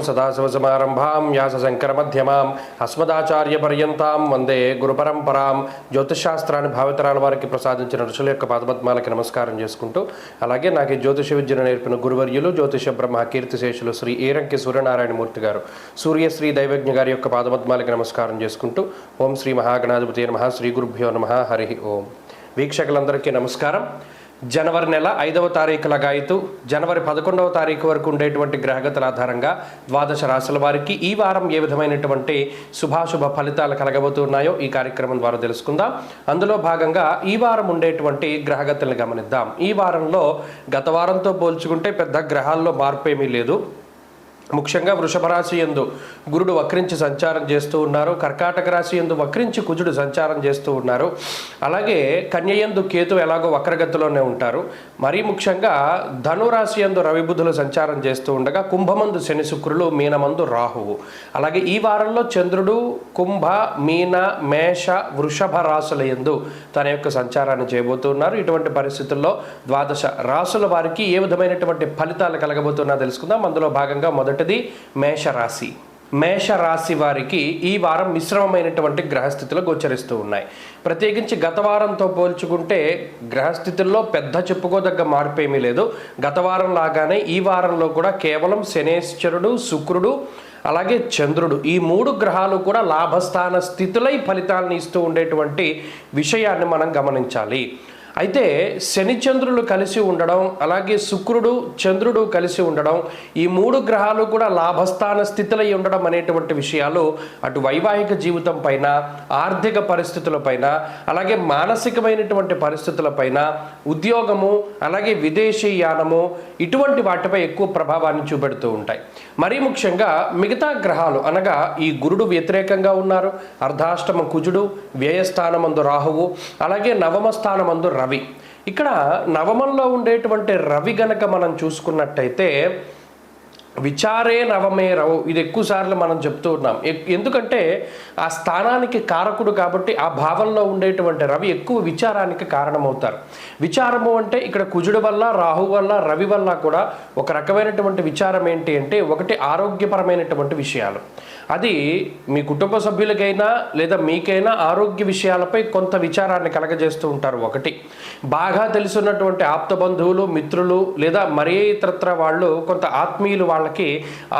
సదాశివసమారంభాం వ్యాసశంకరమధ్యమాం అస్మదాచార్యపర్యంతాం వందే గురుపరంపరాం. జ్యోతిషశాస్త్రాన్ని భావితరాల వారికి ప్రసాదించిన ఋషుల యొక్క పాదపద్మాలకి నమస్కారం చేసుకుంటూ, అలాగే నాకు జ్యోతిష విద్యను నేర్పిన గురువర్యులు జ్యోతిష బ్రహ్మ కీర్తిశేషులు శ్రీ ఏరంకి సూర్యనారాయణమూర్తి గారు, సూర్యశ్రీ దైవజ్ఞ గారి యొక్క పాదపద్మాలకి నమస్కారం చేసుకుంటూ, ఓం శ్రీ మహాగణాధిపతి నమః, శ్రీ గురుభ్యో నమః, హరి ఓం. వీక్షకులందరికీ నమస్కారం. జనవరి నెల 5వ తారీఖు లగాయితూ జనవరి 11వ తారీఖు వరకు ఉండేటువంటి గ్రహగతుల ఆధారంగా ద్వాదశ రాశుల వారికి ఈ వారం ఏ విధమైనటువంటి శుభాశుభ ఫలితాలు కలగబోతున్నాయో ఈ కార్యక్రమం ద్వారా తెలుసుకుందాం. అందులో భాగంగా ఈ వారం ఉండేటువంటి గ్రహగతులను గమనిద్దాం. ఈ వారంలో గత వారంతో పోల్చుకుంటే పెద్ద గ్రహాల్లో మార్పు ఏమీ లేదు. ముఖ్యంగా వృషభ రాశి యందు గురుడు వక్రించి సంచారం చేస్తూ ఉన్నారు. కర్కాటక రాశి యందు వక్రించి కుజుడు సంచారం చేస్తూ ఉన్నారు. అలాగే కన్య యందు కేతు ఎలాగో వక్రగతిలోనే ఉంటారు. మరీ ముఖ్యంగా ధనురాశి యందు రవి బుధులు సంచారం చేస్తూ ఉండగా కుంభమందు శని శుక్రులు, మీనమందు రాహువు. అలాగే ఈ వారంలో చంద్రుడు కుంభ, మీన, మేష, వృషభ రాశుల యందు తన యొక్క సంచారాన్ని చేయబోతున్నారు. ఇటువంటి పరిస్థితుల్లో ద్వాదశ రాశుల వారికి ఏ విధమైనటువంటి ఫలితాలు కలగబోతున్నా తెలుసుకుందాం. అందులో భాగంగా మొదటిది మేషరాశి. మేషరాశి వారికి ఈ వారం మిశ్రమమైనటువంటి గ్రహస్థితులు గోచరిస్తూ ఉన్నాయి. ప్రత్యేకించి గత వారంతో పోల్చుకుంటే గ్రహస్థితుల్లో పెద్ద చెప్పుకోదగ్గ మార్పు ఏమీ లేదు. గత వారం లాగానే ఈ వారంలో కూడా కేవలం శనేశ్వరుడు, శుక్రుడు, అలాగే చంద్రుడు, ఈ 3 గ్రహాలు కూడా లాభస్థాన స్థితులై ఫలితాలను ఇస్తూ ఉండేటువంటి విషయాన్ని మనం గమనించాలి. అయితే శని చంద్రులు కలిసి ఉండడం, అలాగే శుక్రుడు చంద్రుడు కలిసి ఉండడం, ఈ 3 గ్రహాలు కూడా లాభస్థాన స్థితులై ఉండడం అనేటువంటి విషయాలు అటు వైవాహిక జీవితం పైన, ఆర్థిక పరిస్థితులపైన, అలాగే మానసికమైనటువంటి పరిస్థితులపైన, ఉద్యోగము, అలాగే విదేశీయానము, ఇటువంటి వాటిపై ఎక్కువ ప్రభావాన్ని చూపెడుతూ ఉంటాయి. మరీ ముఖ్యంగా మిగతా గ్రహాలు అనగా ఈ గురుడు వ్యతిరేకంగా ఉన్నారు, అర్ధాష్టమ కుజుడు, వ్యయస్థానమందు రాహువు, అలాగే నవమ స్థానమందు రవి. ఇక్కడ నవమంలో ఉండేటువంటి రవి గనక మనం చూసుకున్నట్టయితే విచారే నవమే రవు, ఇది ఎక్కువసార్లు మనం చెప్తూ ఉన్నాం. ఎందుకంటే ఆ స్థానానికి కారకుడు కాబట్టి ఆ భావంలో ఉండేటువంటి రవి ఎక్కువ విచారానికి కారణమవుతారు. విచారము అంటే ఇక్కడ కుజుడు వల్ల, రాహు వల్ల, రవి వల్ల కూడా ఒక రకమైనటువంటి విచారం ఏంటి అంటే, ఒకటి ఆరోగ్యపరమైనటువంటి విషయాలు. అది మీ కుటుంబ సభ్యులకైనా లేదా మీకైనా ఆరోగ్య విషయాలపై కొంత విచారాన్ని కలగజేస్తూ ఉంటారు. ఒకటి బాగా తెలుసున్నటువంటి ఆప్త బంధువులు, మిత్రులు లేదా మరే ఇతరత్ర వాళ్ళు, కొంత ఆత్మీయులు వాళ్ళకి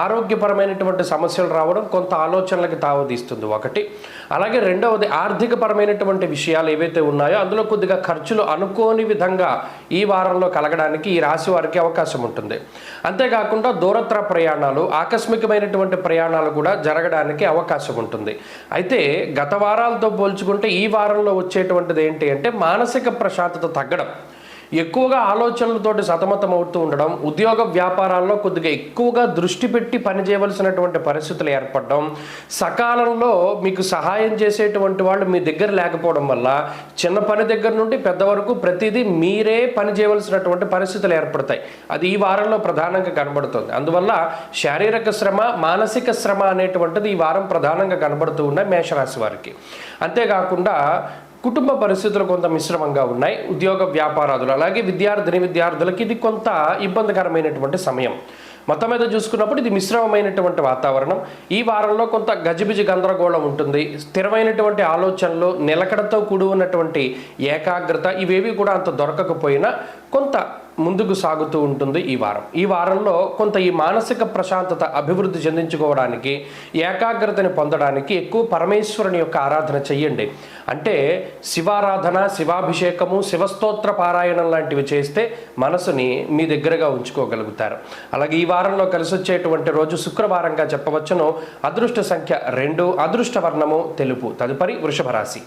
ఆరోగ్యపరమైనటువంటి సమస్యలు రావడం కొంత ఆలోచనలకి తావదీస్తుంది ఒకటి. అలాగే రెండవది ఆర్థిక పరమైనటువంటి విషయాలు ఏవైతే ఉన్నాయో అందులో కొద్దిగా ఖర్చులు అనుకోని విధంగా ఈ వారంలో కలగడానికి ఈ రాశి వారికి అవకాశం ఉంటుంది. అంతేకాకుండా దూరత్ర ప్రయాణాలు, ఆకస్మికమైనటువంటి ప్రయాణాలు కూడా జరగడానికి అవకాశం ఉంటుంది. అయితే గత వారాలతో పోల్చుకుంటే ఈ వారంలో వచ్చేటువంటిది ఏంటి అంటే మానసిక ప్రశాంతత తగ్గడం, ఎక్కువగా ఆలోచనలతోటి సతమతం అవుతూ ఉండడం, ఉద్యోగ వ్యాపారాల్లో కొద్దిగా ఎక్కువగా దృష్టి పెట్టి పనిచేయవలసినటువంటి పరిస్థితులు ఏర్పడడం, సకాలంలో మీకు సహాయం చేసేటువంటి వాళ్ళు మీ దగ్గర లేకపోవడం వల్ల చిన్న పని దగ్గర నుండి పెద్ద వరకు ప్రతిదీ మీరే పని చేయవలసినటువంటి పరిస్థితులు ఏర్పడతాయి. అది ఈ వారంలో ప్రధానంగా కనబడుతుంది. అందువల్ల శారీరక శ్రమ, మానసిక శ్రమ అనేటువంటిది ఈ వారం ప్రధానంగా కనబడుతూ ఉన్నాయి మేషరాశి వారికి. అంతేకాకుండా కుటుంబ పరిస్థితులు కొంత మిశ్రమంగా ఉన్నాయి. ఉద్యోగ వ్యాపారాదులు, అలాగే విద్యార్థులకి ఇది కొంత ఇబ్బందికరమైనటువంటి సమయం. మొత్తం మీద చూసుకున్నప్పుడు ఇది మిశ్రమమైనటువంటి వాతావరణం. ఈ వారంలో కొంత గజిబిజి గందరగోళం ఉంటుంది. స్థిరమైనటువంటి ఆలోచనలు, నిలకడతో కూడి ఉన్నటువంటి ఏకాగ్రత ఇవేవి కూడా అంత దొరకకపోయినా కొంత ముందుకు సాగుతూ ఉంటుంది ఈ వారం. ఈ వారంలో కొంత ఈ మానసిక ప్రశాంతత అభివృద్ధి చెందించుకోవడానికి, ఏకాగ్రతని పొందడానికి ఎక్కువ పరమేశ్వరుని యొక్క ఆరాధన చెయ్యండి. అంటే శివారాధన, శివాభిషేకము, శివస్తోత్ర పారాయణం లాంటివి చేస్తే మనసుని మీ దగ్గరగా ఉంచుకోగలుగుతారు. అలాగే ఈ వారంలో కలిసి వచ్చేటువంటి రోజు శుక్రవారంగా చెప్పవచ్చును. అదృష్ట సంఖ్య 2, అదృష్ట వర్ణము తెలుపు. తదుపరి వృషభ రాశి.